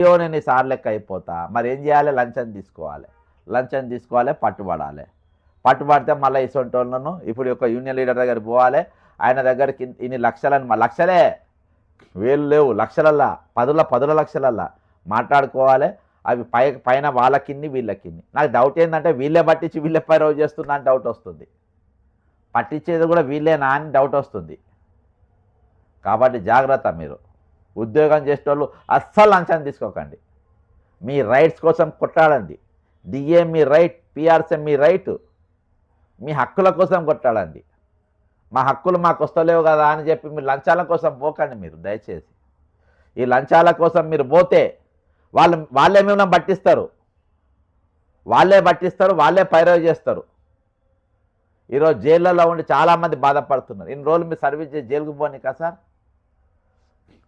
నేను సార్ లెక్క అయిపోతా. మరి ఏం చేయాలి? లంచం తీసుకోవాలి, పట్టుబడాలి. పట్టుబడితే మళ్ళీ ఇసొంటోళ్ళను ఇప్పుడు ఒక యూనియన్ లీడర్ దగ్గరికి పోవాలి. ఆయన దగ్గరికి ఇన్ని లక్షలని లక్షలే, వేలు లేవు, లక్షలల్లా, పదుల లక్షలల్లా మాట్లాడుకోవాలి. అవి పైన వాళ్ళకిన్ని వీళ్ళకిన్ని. నాకు డౌట్ ఏంటంటే వీళ్ళే పట్టించి వీళ్ళే పైరవ్ చేస్తున్నా అని డౌట్ వస్తుంది. పట్టించేది కూడా వీళ్ళేనా అని డౌట్ వస్తుంది. కాబట్టి జాగ్రత్త. మీరు ఉద్యోగం చేసేటోళ్ళు అస్సలు లంచం తీసుకోకండి. మీ రైట్స్ కోసం కొట్టాడండి. డిఏ మీ రైట్, పిఆర్సీ మీ రైట్. మీ హక్కుల కోసం కొట్టాడండి. మా హక్కులు మాకు వస్తలేవు కదా అని చెప్పి మీరు లంచాల కోసం పోకండి. మీరు దయచేసి ఈ లంచాల కోసం మీరు పోతే వాళ్ళే మిమ్మల్ని పట్టిస్తారు, వాళ్ళే పైరవ్ చేస్తారు. ఈరోజు జైళ్ళలో ఉండి చాలామంది బాధపడుతున్నారు. ఇన్ని రోజులు మీరు సర్వీస్ చేసి జైలుకు పోనీకా సార్?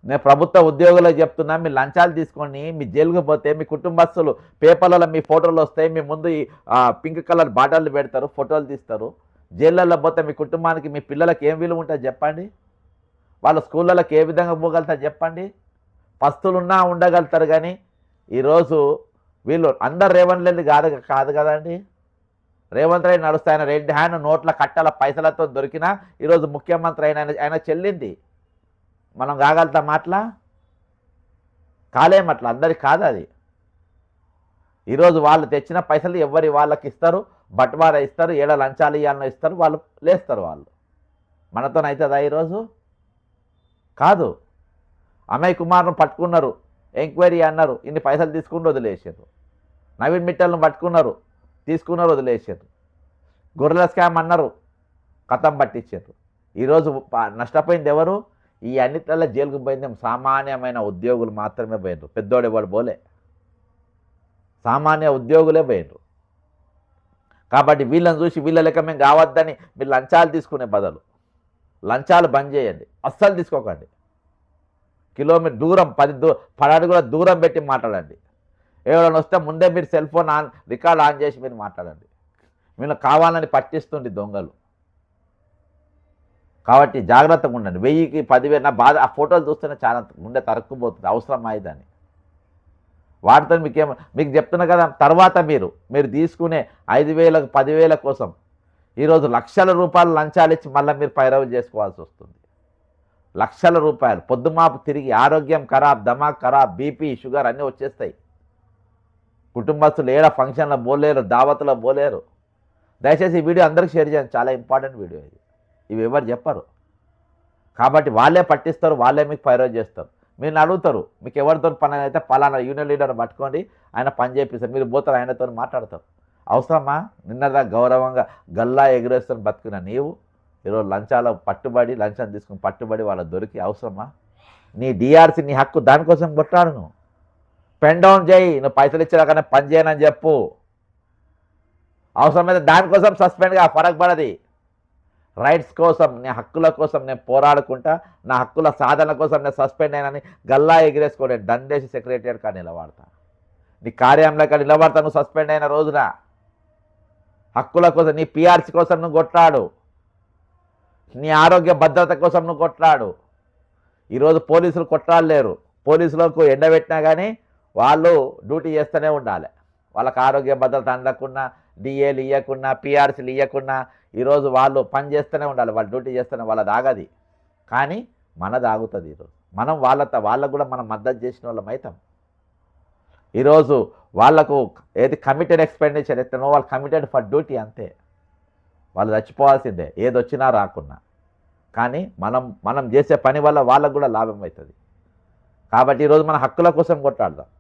నేను ప్రభుత్వ ఉద్యోగులు చెప్తున్నా, మీరు లంచాలు తీసుకొని మీ జైలుకు పోతే మీ కుటుంబస్తులు పేపర్లలో మీ ఫోటోలు వస్తాయి. మీ ముందు ఈ పింక్ కలర్ బాటలు పెడతారు, ఫోటోలు తీస్తారు. జైళ్ళల్లో పోతే మీ కుటుంబానికి మీ పిల్లలకి ఏం విలువ ఉంటుంది చెప్పండి? వాళ్ళ స్కూళ్ళకి ఏ విధంగా పోగలుగుతారు చెప్పండి? పస్తులున్నా ఉండగలుగుతారు. కానీ ఈరోజు వీళ్ళు అందరు రేవంత్ రెడ్డి కాదు కదండి. రేవంత్ రెడ్డి నడుస్తాయి. ఆయన రెడ్ హ్యాండ్ నోట్ల కట్టల పైసలతో దొరికినా ఈరోజు ముఖ్యమంత్రి ఆయన చెల్లింది. మనం కాగలుగుతాం అట్లా? కాలేమట్లా, అందరికి కాదు అది. ఈరోజు వాళ్ళు తెచ్చిన పైసలు ఎవరి వాళ్ళకి ఇస్తారు, బట్వారా ఇస్తారు, ఏడ లంచాలు ఇవ్వాలనో ఇస్తారు, వాళ్ళు లేస్తారు. వాళ్ళు మనతోనవుతుందా ఈరోజు? కాదు. అమయ్ కుమార్ను పట్టుకున్నారు, ఎంక్వైరీ అన్నారు, ఇన్ని పైసలు తీసుకుని వదిలేసారు. నవీన్ మిట్టల్ను పట్టుకున్నారు, తీసుకున్నారు, వదిలేసారు. గొర్రెల స్కామ్ అన్నారు, కథం పట్టించారు. ఈరోజు నష్టపోయింది ఎవరు? ఈ అన్నిట్లలో జైలుకు పోయింది సామాన్యమైన ఉద్యోగులు మాత్రమే పోయినరు. పెద్దోడు ఎవడు పోలే, సామాన్య ఉద్యోగులే పోయినరు. కాబట్టి వీళ్ళని చూసి వీళ్ళ లెక్క మేము కావద్దని మీరు లంచాలు తీసుకునే బదులు లంచాలు బంద్ చేయండి. అస్సలు తీసుకోకండి. కిలోమీటర్ దూరం 10 అడుగుల దూరం పెట్టి మాట్లాడండి. ఎవరైనా వస్తే ముందే మీరు సెల్ ఫోన్ రికార్డ్ ఆన్ చేసి మీరు మాట్లాడండి. మీరు కావాలని పట్టిస్తుంది దొంగలు. కాబట్టి జాగ్రత్తగా ఉండండి. 1000కి 10,000 నా బాధ ఆ ఫోటోలు చూస్తేనే చాలా ముందే తరుక్కుపోతుంది. అవసరం అయ్యేదని వాటితో మీకు చెప్తున్నా కదా. తర్వాత మీరు తీసుకునే 5,000 10,000 కోసం ఈరోజు లక్షల రూపాయలు లంచాలు ఇచ్చి మళ్ళీ మీరు పైరవి చేసుకోవాల్సి వస్తుంది. లక్షల రూపాయలు పొద్దుమాపు తిరిగి ఆరోగ్యం ఖరాబ్, దమాక్ ఖరాబ్, బీపీ, షుగర్ అన్నీ వచ్చేస్తాయి. కుటుంబస్తులు ఏడ ఫంక్షన్లో పోలేరు, దావత్లో పోలేరు. దయచేసి ఈ వీడియో అందరికీ షేర్ చేయండి. చాలా ఇంపార్టెంట్ వీడియో ఇది. ఇవి ఎవరు చెప్పరు. కాబట్టి వాళ్ళే పట్టిస్తారు, వాళ్ళే మీకు పైరవ్ చేస్తారు. మీరు అడుగుతారు మీకు ఎవరితో పని అయితే పలానా యూనియన్ లీడర్ పట్టుకోండి, ఆయన పని చేపిస్తారు. మీరు పోతారు, ఆయనతో మాట్లాడతారు. అవసరమా? నిన్నదా గౌరవంగా గల్లా ఎగురేస్తాను బతుకున్న నీవు ఈరోజు లంచాల పట్టుబడి, లంచం తీసుకుని పట్టుబడి వాళ్ళ దొరికి అవసరమా? నీ డిఆర్సీ నీ హక్కు, దానికోసం కొట్టాడు. నువ్వు పెన్ డౌన్ చేయి. నువ్వు పైసలు ఇచ్చేదాకానే పని చేయనని చెప్పు. అవసరమైతే దానికోసం సస్పెండ్గా ఫరక్ పడది. రైట్స్ కోసం, నీ హక్కుల కోసం నేను పోరాడుకుంటా, నా హక్కుల సాధన కోసం నేను సస్పెండ్ అయినని గల్లా ఎగిరేసుకోండి. దండేసి సెక్రటరియట్ కాడ నిలబడతా, నీ కార్యాలయంలో కాడ నిలబడతా. నువ్వు సస్పెండ్ అయిన రోజున హక్కుల కోసం, నీ పిఆర్సీ కోసం నువ్వు కొట్లాడు, నీ ఆరోగ్య భద్రత కోసం నువ్వు కొట్లాడు. ఈరోజు పోలీసులు కొట్లాడలేరు. పోలీసులకు ఎండబెట్టినా కానీ వాళ్ళు డ్యూటీ చేస్తూనే ఉండాలి. వాళ్ళకి ఆరోగ్య భద్రత అందకున్నా, డిఏలు ఇవ్వకున్నా, పిఆర్సీలు ఇవ్వకున్నా ఈరోజు వాళ్ళు పని చేస్తూనే ఉండాలి. వాళ్ళు డ్యూటీ చేస్తూనే వాళ్ళది ఆగది. కానీ మనది ఆగుతుంది. ఈరోజు మనం వాళ్ళకు కూడా మనం మద్దతు చేసిన వాళ్ళం అవుతాం. ఈరోజు వాళ్లకు ఏది కమిటెడ్ ఎక్స్పెండిచర్ ఎత్తనో వాళ్ళు కమిటెడ్ ఫర్ డ్యూటీ, అంతే. వాళ్ళు చచ్చిపోవాల్సిందే ఏది వచ్చినా రాకున్నా. కానీ మనం చేసే పని వల్ల వాళ్ళకు కూడా లాభం అవుతుంది. కాబట్టి ఈరోజు మన హక్కుల కోసం కొట్లాడదాం.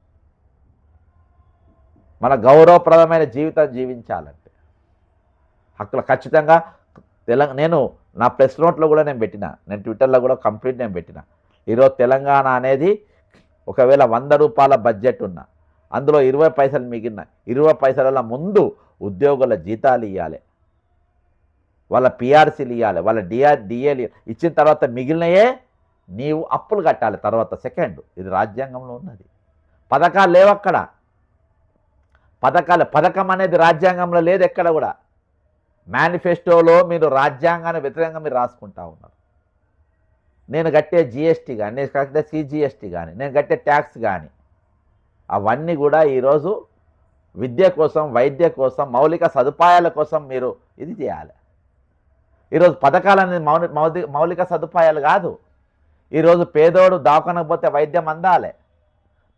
మన గౌరవప్రదమైన జీవితం జీవించాలంటే హక్కులు ఖచ్చితంగా నేను నా ప్రెస్ నోట్లో కూడా నేను పెట్టిన, నేను ట్విట్టర్లో కూడా కంప్లీట్ నేను పెట్టిన. ఈరోజు తెలంగాణ అనేది ఒకవేళ 100 రూపాయల బడ్జెట్ ఉన్నా అందులో 20 పైసలు మిగిలిన 20 పైసల ముందు ఉద్యోగుల జీతాలు ఇవ్వాలి, వాళ్ళ పిఆర్సీలు ఇవ్వాలి, వాళ్ళ డిఏలు ఇచ్చిన తర్వాత మిగిలినయే నీవు అప్పులు కట్టాలి. తర్వాత సెకండ్, ఇది రాజ్యాంగంలో ఉన్నది. పథకాలు లేవు అక్కడ. పథకం అనేది రాజ్యాంగంలో లేదు ఎక్కడ కూడా. మేనిఫెస్టోలో మీరు రాజ్యాంగాన్ని వ్యతిరేకంగా మీరు రాసుకుంటా ఉన్నారు. నేను కట్టే జిఎస్టీ కానీ, నేను కట్టే సిజిఎస్టీ కానీ, నేను కట్టే ట్యాక్స్ కానీ అవన్నీ కూడా ఈరోజు విద్య కోసం, వైద్య కోసం, మౌలిక సదుపాయాల కోసం మీరు ఇది చేయాలి. ఈరోజు పథకాలనేది మౌలిక సదుపాయాలు కాదు. ఈరోజు పేదోడు దవాఖానకు పోతే వైద్యం అందాలి,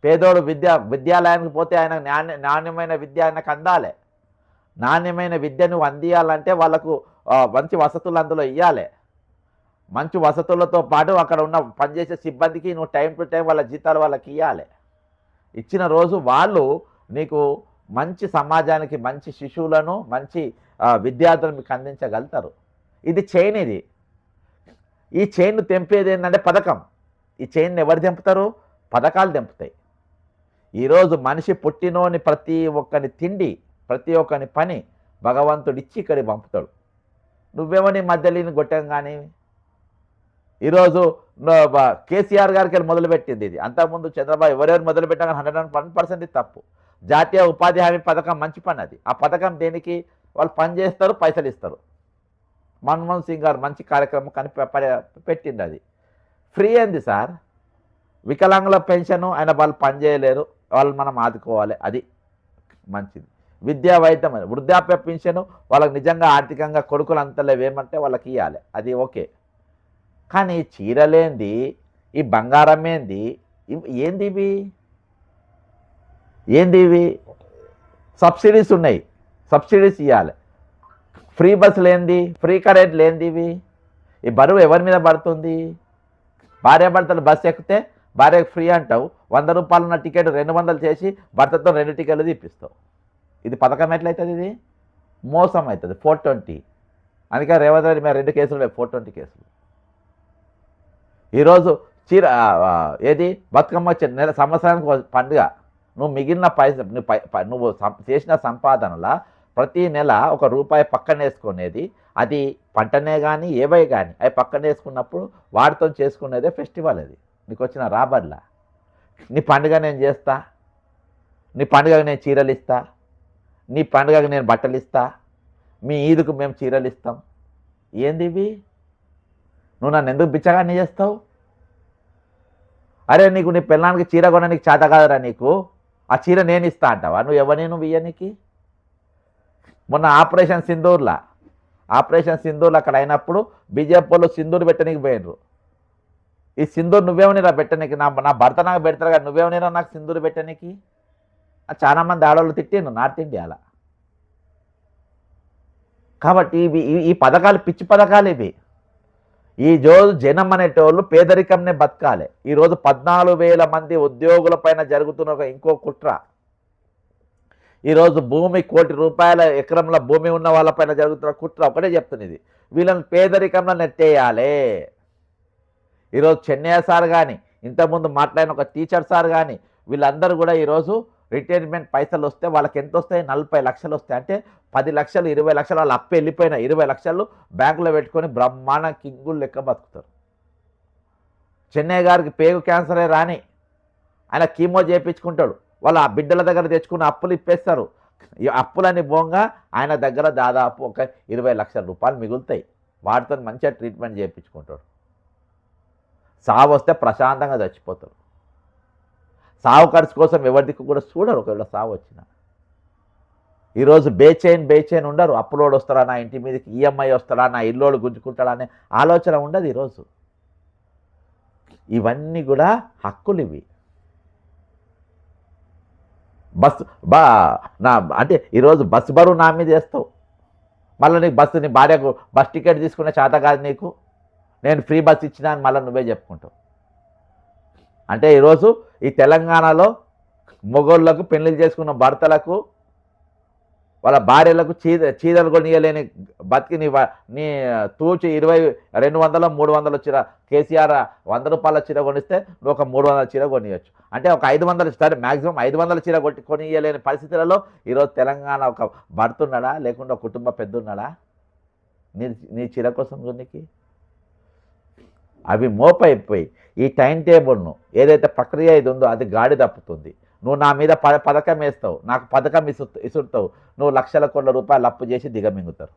పేదోడు విద్యాలయానికి పోతే ఆయన నాణ్యమైన విద్య ఆయనకు అందాలి. నాణ్యమైన విద్య నువ్వు అందియాలంటే వాళ్ళకు మంచి వసతులు అందులో ఇవ్వాలి. మంచి వసతులతో పాటు అక్కడ ఉన్న పనిచేసే సిబ్బందికి నువ్వు టైం టు టైం వాళ్ళ జీతాలు వాళ్ళకి ఇవ్వాలి. ఇచ్చిన రోజు వాళ్ళు నీకు మంచి సమాజానికి మంచి శిశువులను, మంచి విద్యార్థులను మీకు అందించగలుగుతారు. ఇది చైన్. ఈ చైన్ను తెంపేది ఏంటంటే పథకం. ఈ చైన్ని ఎవరు తెంపుతారు? పథకాలు తెంపుతాయి. ఈరోజు మనిషి పుట్టినోని ప్రతి ఒక్కని తిండి, ప్రతి ఒక్కని పని భగవంతుడిచ్చి ఇక్కడికి పంపుతాడు. నువ్వేమో నీ మధ్యలో గొట్టం. కానీ ఈరోజు కేసీఆర్ గారికి వెళ్ళి మొదలుపెట్టింది ఇది. అంతకుముందు చంద్రబాబు ఎవరెవరు మొదలుపెట్టాక 101% ఇది తప్పు. జాతీయ ఉపాధి హామీ పథకం మంచి పని అది. ఆ పథకం దేనికి? వాళ్ళు పని చేస్తారు, పైసలు ఇస్తారు. మన్మోహన్ సింగ్ గారు మంచి కార్యక్రమం పెట్టింది. అది ఫ్రీ అయింది సార్. వికలాంగుల పెన్షను ఆయన వాళ్ళు పని చేయలేరు, వాళ్ళు మనం ఆదుకోవాలి, అది మంచిది. విద్యా వైద్యం, వృద్ధాప్య పెన్షను వాళ్ళకి నిజంగా ఆర్థికంగా కొడుకులు అంతలేవేమంటే వాళ్ళకి ఇవ్వాలి, అది ఓకే. కానీ చీరలేంది, ఈ బంగారం ఏంది, ఏంది ఇవి? సబ్సిడీస్ ఉన్నాయి, సబ్సిడీస్ ఇవ్వాలి. ఫ్రీ బస్సులు ఏంది, ఫ్రీ కరెంట్లు ఏంది ఇవి? ఈ బరువు ఎవరి మీద పడుతుంది? భార్యాభర్తలు బస్సు ఎక్కితే భార్యకు ఫ్రీ అంటావు, 100 రూపాయలు ఉన్న టికెట్ 200 చేసి భర్తతో 2 టికెట్లు తీపిస్తావు. ఇది పథకం ఎట్లయితుంది? ఇది మోసం అవుతుంది. 420 అందుకే రేవంత్ రెడ్డి మీద 2 కేసులు, 420 కేసులు. ఈరోజు ఏది బతుకమ్మ సంవత్సరానికి పండుగ, నువ్వు మిగిలిన నువ్వు చేసిన సంపాదనల ప్రతి నెల ₹1 పక్కన వేసుకునేది, అది పంటనే కానీ ఏవై కానీ అవి పక్కన వేసుకున్నప్పుడు వాటితో చేసుకునేదే ఫెస్టివల్. అది నీకు వచ్చిన రాబడిలా. నీ పండుగ నేను చేస్తా, నీ పండుగకు నేను చీరలు ఇస్తా, నీ పండుగకు నేను బట్టలు ఇస్తా, మీ ఈదుకు మేము చీరలు ఇస్తాం. ఏంది ఇవి? నువ్వు నన్ను ఎందుకు బిచ్చగాన్ని చేస్తావు? అరే నీకు నీ పిల్లానికి చీర కొనడానికి చేత కాదురా నీకు, ఆ చీర నేను ఇస్తా అంటావా? నువ్వు ఎవరిని నువ్వు ఇయ్యనికి? మొన్న ఆపరేషన్ సింధూర్లో అక్కడ అయినప్పుడు బీజేపీ వాళ్ళు సింధూరు పెట్టనీకి పోయినరు. ఈ సింధూరు నువ్వేమనిరా పెట్టనీకి? నా భర్త నాకు పెడతారు కానీ నువ్వేమనిరా నాకు సింధూరు పెట్టనీకి? చాలామంది ఆడవాళ్ళు తిట్టిండు నార్త్ ఇండియాలో. కాబట్టి ఈ పథకాలు పిచ్చి పథకాలు ఇవి. ఈ రోజు జనం అనేటోళ్ళు పేదరికంనే బతకాలి. ఈరోజు 14,000 మంది ఉద్యోగుల పైన జరుగుతున్న ఇంకో కుట్ర. ఈరోజు భూమి ₹1,00,00,000 ఎకరంలో భూమి ఉన్న వాళ్ళపైన జరుగుతున్న కుట్ర ఒకటే చెప్తున్నది, వీళ్ళని పేదరికంలో నెట్టేయాలి. ఈరోజు చెన్నయ్య సార్ కానీ, ఇంతకుముందు మాట్లాడిన ఒక టీచర్ సార్ కానీ, వీళ్ళందరూ కూడా ఈరోజు రిటైర్మెంట్ పైసలు వస్తే వాళ్ళకి ఎంత వస్తాయి? 40 లక్షలు వస్తాయి. అంటే 10 లక్షలు 20 లక్షలు వాళ్ళు అప్పు వెళ్ళిపోయిన 20 లక్షలు బ్యాంకులో పెట్టుకొని బ్రహ్మాండ కింగులు లెక్క బతుకుతారు. చెన్నయ్య గారికి పేగు క్యాన్సరే రాని ఆయన కీమో చేయించుకుంటాడు, వాళ్ళు ఆ బిడ్డల దగ్గర తెచ్చుకున్న అప్పులు ఇప్పేస్తారు. ఈ అప్పులని పోగా ఆయన దగ్గర దాదాపు ఒక 20 లక్షల రూపాయలు మిగులుతాయి. వాటితో మంచిగా ట్రీట్మెంట్ చేయించుకుంటాడు. సావు వస్తే ప్రశాంతంగా చచ్చిపోతారు. సావు ఖర్చు కోసం ఎవరి దిక్కు కూడా చూడరు. ఒకవేళ సావు వచ్చిన ఈరోజు బేచైన్ ఉండరు. అప్పులోడు వస్తాడా, నా ఇంటి మీదకి ఈఎంఐ వస్తాడా, నా ఇల్లోడు గుంజుకుంటాడా అనే ఆలోచన ఉండదు ఈరోజు. ఇవన్నీ కూడా హక్కులు. ఇవి అంటే ఈరోజు బస్సు బరువు నా మీద వేస్తావు, మళ్ళీ నీకు నీ భార్యకు బస్ టికెట్ తీసుకునే చేత కాదు నీకు, నేను ఫ్రీ బస్ ఇచ్చినా అని మళ్ళీ నువ్వే చెప్పుకుంటావు. అంటే ఈరోజు ఈ తెలంగాణలో మొగోళ్ళకు పెళ్లిళ్ళు చేసుకున్న భర్తలకు వాళ్ళ భార్యలకు చీరలు కొనియలేని బతికి నీ తూచి 200 300 చీర, కేసీఆర్ 100 రూపాయల చీర కొనిస్తే నువ్వు ఒక 300 చీర కొనియచ్చు. అంటే ఒక 500 సరే మ్యాక్సిమం 500 చీర కొనియలేని పరిస్థితులలో ఈరోజు తెలంగాణ ఒక భర్త ఉన్నాడా, లేకుండా కుటుంబ పెద్ద ఉన్నాడా నీ చీర కోసం కొనికి? అవి మోపైపోయి ఈ టైం టేబుల్ను ఏదైతే ప్రక్రియ ఇది ఉందో అది గాడి తప్పుతుంది. నువ్వు నా మీద పథకం వేస్తావు, నాకు పథకం ఇసురుతావు, నువ్వు లక్షల కోట్ల రూపాయలు అప్పు చేసి దిగమింగుతారు.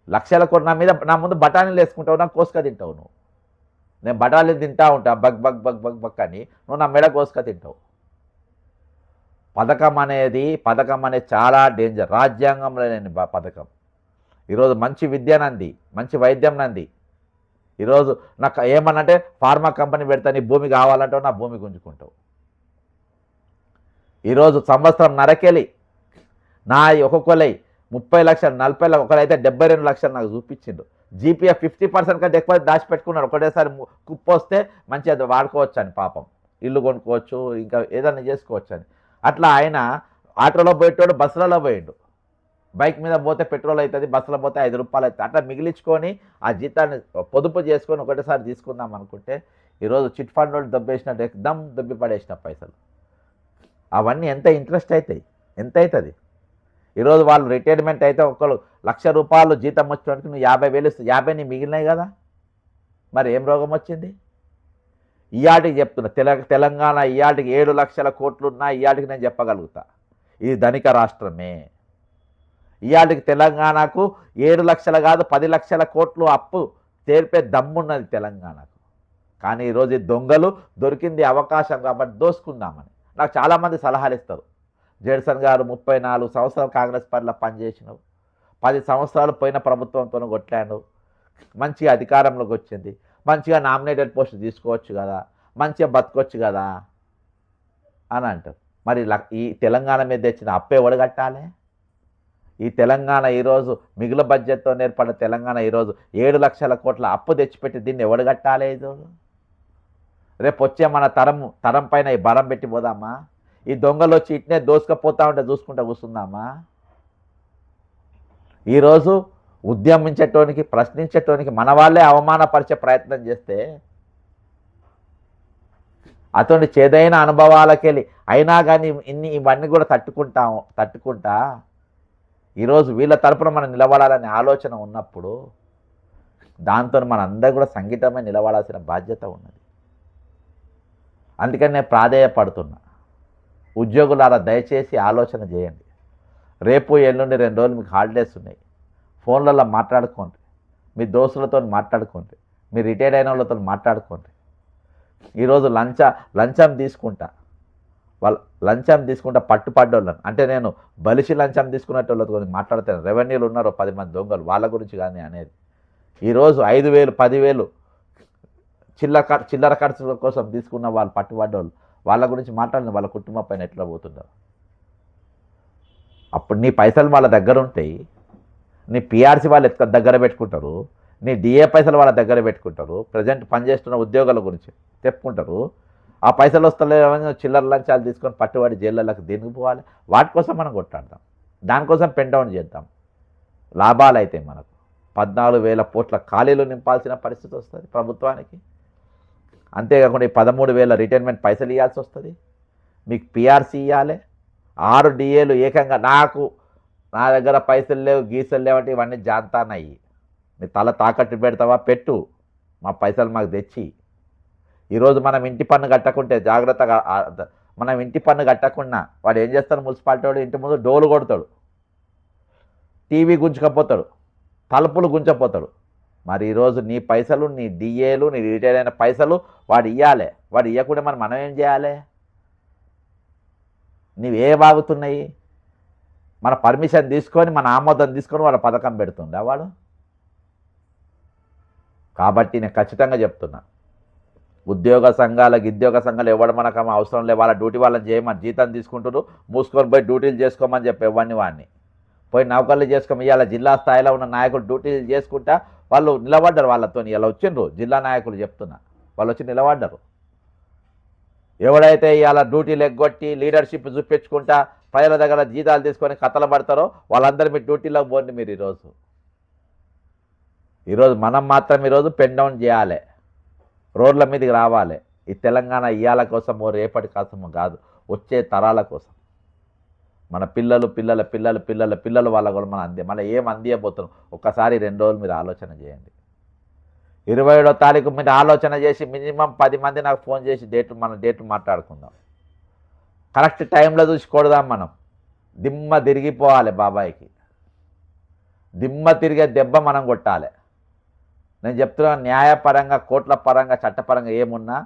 లక్షల కోట్ల నా ముందు బఠానీలు వేసుకుంటావు, నాకు కోసుక తింటావు. నేను బఠానీలు తింటా ఉంటా bug bug bug bug bug అని, నువ్వు నా మెడ కోసుక తింటావు. పథకం అనేది చాలా డేంజర్. రాజ్యాంగంలో లేని పథకం. ఈరోజు మంచి విద్య నంది, మంచి వైద్యం నంది. ఈరోజు నాకు ఏమన్నంటే ఫార్మా కంపెనీ పెడతా, నీ భూమి కావాలంటావు, నా భూమి గుంజుకుంటావు. ఈరోజు సంవత్సరం నరకెళ్ళి నా ఒక్కొక్కలై 30 లక్షలు, 40 లక్షలు, ఒకరైతే 72 లక్షలు నాకు చూపించిండు. జీపీఎఫ్ 50% కంటే ఎక్కువ దాచిపెట్టుకున్నాడు. ఒకటేసారి కుప్పొస్తే మంచిగా అది వాడుకోవచ్చు అని, పాపం ఇల్లు కొనుక్కోవచ్చు, ఇంకా ఏదైనా చేసుకోవచ్చు అని. అట్లా ఆయన ఆటోలో పోయేటోడు బస్సులలో పోయిండు. బైక్ మీద పోతే పెట్రోల్ అవుతుంది, బస్సులో పోతే 5 రూపాయలు అవుతుంది. అట్లా మిగిలించుకొని ఆ జీతాన్ని పొదుపు చేసుకొని ఒకటేసారి తీసుకుందాం అనుకుంటే ఈరోజు చిట్ ఫండ్ వాళ్ళు దొబ్బేసినట్టు ఎక్దమ్ దొబ్బి పడేసిన పైసలు. అవన్నీ ఎంత ఇంట్రెస్ట్ అవుతాయి, ఎంత అవుతుంది? ఈరోజు వాళ్ళు రిటైర్మెంట్ అయితే ఒకళ్ళు ₹1,00,000 జీతం వచ్చేవాడికి నువ్వు 50,000 ఇస్తే 50 నీ మిగిలినాయి కదా, మరి ఏం రోగం వచ్చింది? ఇయాటికి చెప్తున్నా, తెలంగాణ ఇయాటికి 7 లక్షల కోట్లు ఉన్నా ఇయాటికి నేను చెప్పగలుగుతా ఇది ధనిక రాష్ట్రమే. ఇయాటికి తెలంగాణకు 7 లక్షలు కాదు 10 లక్షల కోట్లు అప్పు తీర్పే దమ్మున్నది తెలంగాణకు. కానీ ఈరోజు ఈ దొంగలు దొరికింది అవకాశం కాబట్టి దోసుకుందామని. నాకు చాలామంది సలహాలు ఇస్తారు. జడ్సన్ గారు 34 సంవత్సరాలు కాంగ్రెస్ పార్టీలో పనిచేసినావు, 10 సంవత్సరాలు పోయిన ప్రభుత్వంతో కొట్లాడు, మంచిగా అధికారంలోకి వచ్చింది, మంచిగా నామినేటెడ్ పోస్ట్ తీసుకోవచ్చు కదా, మంచిగా బతకొచ్చు కదా అని అంటారు. మరి ఈ తెలంగాణ మీద తెచ్చిన అప్పు ఎవడు కట్టాలి? ఈ తెలంగాణ ఈరోజు మిగులు బడ్జెట్తో ఏర్పడిన తెలంగాణ ఈరోజు 7 లక్షల కోట్ల అప్పు తెచ్చిపెట్టి దీన్ని ఎవడు కట్టాలి? రేపు వచ్చే మన తరం పైన ఈ భారం పెట్టి పోదామా? ఈ దొంగలు వచ్చి ఇట్నే దోసుకపోతా ఉంటే చూసుకుంటూ కూర్చుందామా? ఈరోజు ఉద్యమించేటోనికి, ప్రశ్నించేటోనికి మన వాళ్ళే అవమానపరిచే ప్రయత్నం చేస్తే అతని చేదైన అనుభవాలకెళ్ళి అయినా కానీ ఇవన్నీ కూడా తట్టుకుంటా ఈరోజు వీళ్ళ తరపున మనం నిలబడాలనే ఆలోచన ఉన్నప్పుడు దాంతో మనందరూ కూడా సంఘటితమై నిలబడాల్సిన బాధ్యత ఉన్నది. అందుకని నేను ప్రాధేయపడుతున్నా, ఉద్యోగులారా దయచేసి ఆలోచన చేయండి. రేపు ఎల్లుండి 2 రోజులు మీకు హాలిడేస్ ఉన్నాయి. ఫోన్లలో మాట్లాడుకోండి, మీ దోస్తులతో మాట్లాడుకోండి, మీ రిటైర్డ్ అయిన వాళ్ళతో మాట్లాడుకోండి. ఈరోజు లంచం తీసుకుంటా పట్టుపడ్డోళ్ళని, అంటే నేను బలిసి లంచం తీసుకునేటోళ్ళతో మాట్లాడుతాను. రెవెన్యూలు ఉన్నారు 10 మంది దొంగలు, వాళ్ళ గురించి కానీ అనేది. ఈరోజు 5,000 10,000 చిల్లర ఖర్చుల కోసం తీసుకున్న వాళ్ళు పట్టుబడ్డోళ్ళు, వాళ్ళ గురించి మాట్లాడిన వాళ్ళ కుటుంబం పైన ఎట్లా పోతుంటారు? అప్పుడు నీ పైసలు వాళ్ళ దగ్గర ఉంటాయి, నీ పిఆర్సీ వాళ్ళు దగ్గర పెట్టుకుంటారు, నీ డిఏ పైసలు వాళ్ళ దగ్గర పెట్టుకుంటారు, ప్రజెంట్ పనిచేస్తున్న ఉద్యోగాల గురించి చెప్పుకుంటారు. ఆ పైసలు వస్తలేవని చిల్లర లంచాలు తీసుకొని పట్టుబడి జైళ్ళకి దేనికి పోవాలి? వాటి కోసం మనం కొట్లాడదాం, దానికోసం పెన్ డౌన్ చేద్దాం. లాభాలు అయితే మనకు 14,000 కోట్ల ఖాళీలు నింపాల్సిన పరిస్థితి వస్తుంది ప్రభుత్వానికి. అంతేకాకుండా ఈ 13,000 రిటైర్మెంట్ పైసలు ఇవ్వాల్సి వస్తుంది, మీకు పిఆర్సీ ఇవ్వాలి, 6 డిఏలు ఏకంగా. నా దగ్గర పైసలు లేవు, గీసలు లేవంటే ఇవన్నీ జాంతానయ్యి. నీ తల తాకట్టు పెడతావా? పెట్టు, మా పైసలు మాకు తెచ్చి. ఈరోజు మనం ఇంటి పన్ను కట్టకుంటే జాగ్రత్తగా, మనం ఇంటి పన్ను కట్టకుండా వాడు ఏం చేస్తాడు? మున్సిపాలిటీ వాడు ఇంటి ముందు డోలు కొడతాడు, టీవీ గుంజుకపోతాడు, తలుపులు గుంజపోతాడు. మరి ఈరోజు నీ పైసలు, నీ డిఏలు, నీ రిటైర్ అయిన పైసలు వాడు ఇవ్వాలి. వాడు ఇవ్వకుండా మనం ఏం చేయాలి? నీవే బాగుతున్నాయి? మన పర్మిషన్ తీసుకొని, మన ఆమోదం తీసుకొని వాళ్ళ పథకం పెడుతుండే వాడు. కాబట్టి నేను ఖచ్చితంగా చెప్తున్నా, ఉద్యోగ సంఘాలు ఎవడు మనకు అవసరం లేదు. వాళ్ళ డ్యూటీ వాళ్ళని చేయమని, జీతం తీసుకుంటారు, మూసుకొని పోయి డ్యూటీలు చేసుకోమని చెప్పి వాడిని పోయి నౌకర్లు చేసుకోమని. ఇవాళ జిల్లా స్థాయిలో ఉన్న నాయకులు డ్యూటీలు చేసుకుంటా వాళ్ళు నిలబడ్డారు. వాళ్ళతో ఇలా వచ్చిండ్రు జిల్లా నాయకులు, చెప్తున్నా, వాళ్ళు వచ్చి నిలబడ్డారు. ఎవడైతే ఇవాళ డ్యూటీలు ఎగ్గొట్టి లీడర్షిప్ చూపించుకుంటా ప్రజల దగ్గర జీతాలు తీసుకొని కథలు పడతారో వాళ్ళందరూ మీ డ్యూటీలోకి పోండి. మీరు ఈరోజు మనం మాత్రం ఈరోజు పెన్ డౌన్ చేయాలి, రోడ్ల మీదకి రావాలి. ఈ తెలంగాణ ఇయ్యాల కోసమో రేపటి కోసమో కాదు, వచ్చే తరాల కోసం. మన పిల్లలు వాళ్ళ కూడా మనం ఏం అందియబోతున్నాం ఒక్కసారి 2 రోజులు మీరు ఆలోచన చేయండి. 27వ తారీఖు మీరు ఆలోచన చేసి మినిమం 10 మంది నాకు ఫోన్ చేసి మన డేట్లు మాట్లాడుకుందాం. కరెక్ట్ టైంలో చూసి కొడదాం. మనం దిమ్మ తిరిగిపోవాలి, బాబాయికి దిమ్మ తిరిగే దెబ్బ మనం కొట్టాలి. నేను చెప్తున్నా, న్యాయపరంగా, కోట్ల పరంగా, చట్టపరంగా ఏమున్నా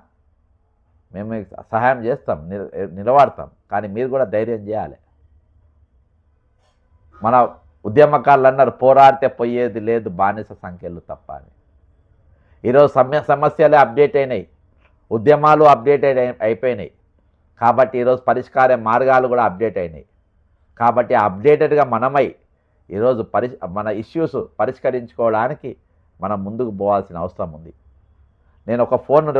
మేము మీకు సహాయం చేస్తాం, నిలబడతాం, కానీ మీరు కూడా ధైర్యం చేయాలి. మన ఉద్యమకారులు అన్నారు, పోరాడితే పోయేది లేదు బానిస సంఖ్యలు తప్ప అని. ఈరోజు సమస్యలే అప్డేట్ అయినాయి, ఉద్యమాలు అప్డేట్ అయిపోయినాయి. కాబట్టి ఈరోజు పరిష్కార మార్గాలు కూడా అప్డేట్ అయినాయి. కాబట్టి అప్డేటెడ్గా మనమై ఈరోజు మన ఇష్యూస్ పరిష్కరించుకోవడానికి మనం ముందుకు పోవాల్సిన అవసరం ఉంది. నేను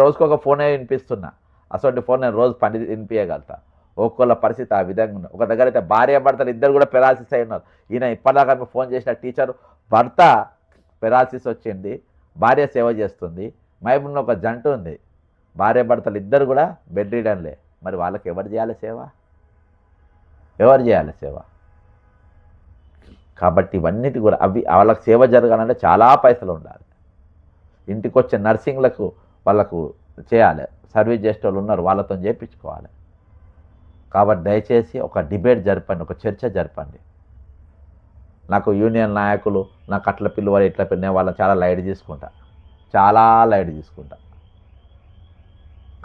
రోజుకొక ఫోనే వినిపిస్తున్నా. అసలు ఫోన్ నేను రోజు వినిపించగలుగుతా. ఒక్కొక్క పరిస్థితి ఆ విధంగా ఉన్నారు. ఒక దగ్గర అయితే భార్య భర్తలు ఇద్దరు కూడా పెరాసిస్ అయి ఉన్నారు. ఈయన ఇప్పటిదాకా ఫోన్ చేసిన టీచరు భర్త పెరాసిస్ వచ్చింది, భార్య సేవ చేస్తుంది. మహబూబ్లో ఒక జంట ఉంది, భార్య భర్తలు ఇద్దరు కూడా బెడ్ రీడర్లే. మరి వాళ్ళకి ఎవరు చేయాలి సేవ? ఎవరు చేయాలి సేవ? కాబట్టి ఇవన్నిటి కూడా వాళ్ళకి సేవ జరగాలంటే చాలా పైసలు ఉండాలి. ఇంటికి వచ్చే నర్సింగ్లకు వాళ్ళకు చేయాలి, సర్వీస్ చేసే వాళ్ళు ఉన్నారు, వాళ్ళతో చేయించుకోవాలి. కాబట్టి దయచేసి ఒక డిబేట్ జరపండి, ఒక చర్చ జరపండి. నాకు యూనియన్ నాయకులు నాకు అట్లా పిల్లవాడు ఇట్లా పిల్ల, వాళ్ళని చాలా లైట్ తీసుకుంటా, చాలా లైట్ తీసుకుంటా.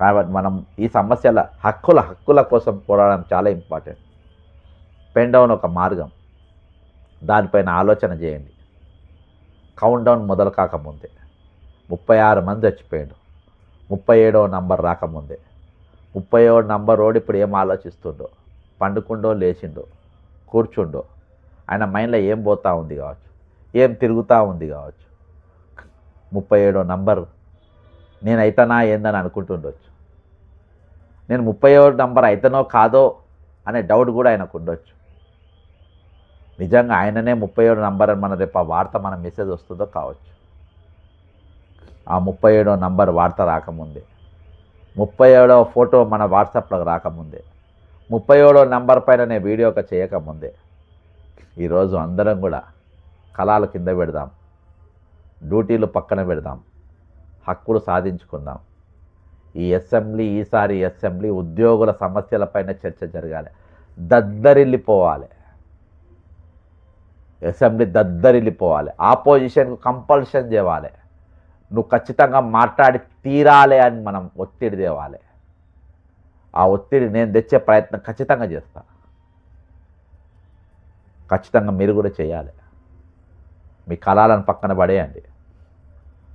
కాబట్టి మనం ఈ సమస్యల హక్కుల కోసం పోరాడడం చాలా ఇంపార్టెంట్. పెన్ డౌన్ ఒక మార్గం, దానిపైన ఆలోచన చేయండి. కౌంట్ డౌన్ మొదలు కాకముందే 36 మంది చచ్చిపోయాడు, 37వ నంబర్ రాకముందే. 37వ నంబర్ రోడ్ ఇప్పుడు ఏం ఆలోచిస్తుండో, పండుకుండో లేచిండో కూర్చుండో, ఆయన మైండ్లో ఏం పోతూ ఉంది కావచ్చు, ఏం తిరుగుతూ ఉంది కావచ్చు. 37వ నంబర్ నేను అయితనా ఏందని అనుకుంటుండొచ్చు. నేను 37వ నంబర్ అయితనో కాదో అనే డౌట్ కూడా ఆయనకు ఉండొచ్చు. నిజంగా ఆయననే 37వ నంబర్ అని మన రేపు ఆ వార్త మన మెసేజ్ వస్తుందో కావచ్చు. ఆ 37వ నంబర్ వార్త రాకముందే, 37వ ఫోటో మన వాట్సాప్లోకి రాకముందే, 37వ నంబర్ పైన నేను వీడియోగా చేయకముందే ఈరోజు అందరం కూడా కళాలు కింద పెడదాం, డ్యూటీలు పక్కన పెడదాం, హక్కులు సాధించుకుందాం. ఈసారి అసెంబ్లీ ఉద్యోగుల సమస్యలపైన చర్చ జరగాలి, దద్దరిల్లిపోవాలి. అసెంబ్లీ దద్దరిల్లిపోవాలి. ఆపోజిషన్కు కంపల్షన్ చేయాలి, నువ్వు ఖచ్చితంగా మాట్లాడి తీరాలి అని మనం ఒత్తిడి తేవాలి. ఆ ఒత్తిడి నేను తెచ్చే ప్రయత్నం ఖచ్చితంగా చేస్తా, ఖచ్చితంగా మీరు కూడా చేయాలి. మీ కళాలను పక్కన పడేయండి.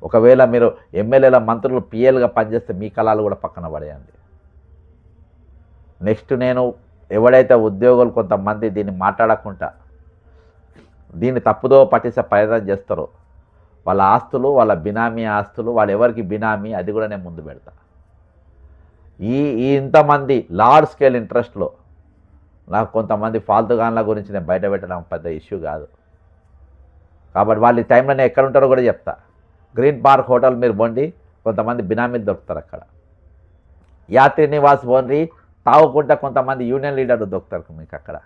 ఒకవేళ మీరు ఎమ్మెల్యేల మంత్రులు పిఎల్గా పనిచేస్తే మీ కళాలు కూడా పక్కన పడేయండి. నెక్స్ట్ నేను ఎవడైతే ఉద్యోగులు కొంతమంది దీన్ని మాట్లాడకుండా దీన్ని తప్పుదో పట్టించే ప్రయత్నం చేస్తారో వాళ్ళ ఆస్తులు, వాళ్ళ బినామీ ఆస్తులు, వాళ్ళు ఎవరికి బినామీ అది కూడా నేను ముందు పెడతా. ఈ ఇంతమంది లార్డ్ స్కేల్ ఇంట్రెస్ట్లో నాకు కొంతమంది ఫాల్తుగాన్ల గురించి నేను బయట పెట్టడం పెద్ద ఇష్యూ కాదు. కాబట్టి వాళ్ళు ఈ టైంలో నేను ఎక్కడ ఉంటారో కూడా చెప్తా. గ్రీన్ పార్క్ హోటల్ మీరు పోండి, కొంతమంది బినామీలు దొరుకుతారు అక్కడ. యాత్రి నివాస్ పోండి, తాగుకుంటా కొంతమంది యూనియన్ లీడర్లు దొరుకుతారు మీకు అక్కడ.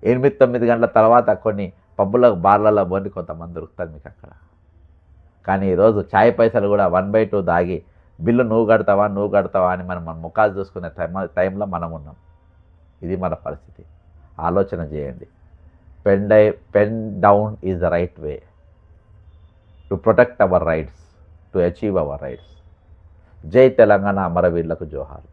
8-9 గంటల తర్వాత కొన్ని పబ్బులకు బార్లలో పోండి, కొంతమంది దొరుకుతారు మీకు అక్కడ. కానీ ఈరోజు ఛాయ్ పైసలు కూడా 1/2 దాగి బిల్లు నువ్వు కడతావా అని మనం మన ముఖాలు చూసుకునే టైంలో మనం ఉన్నాం. ఇది మన పరిస్థితి. ఆలోచన చేయండి. Pen down is the right way to protect our rights, to achieve hour rights. జై తెలంగాణ, అమరవీరులకు జోహార్.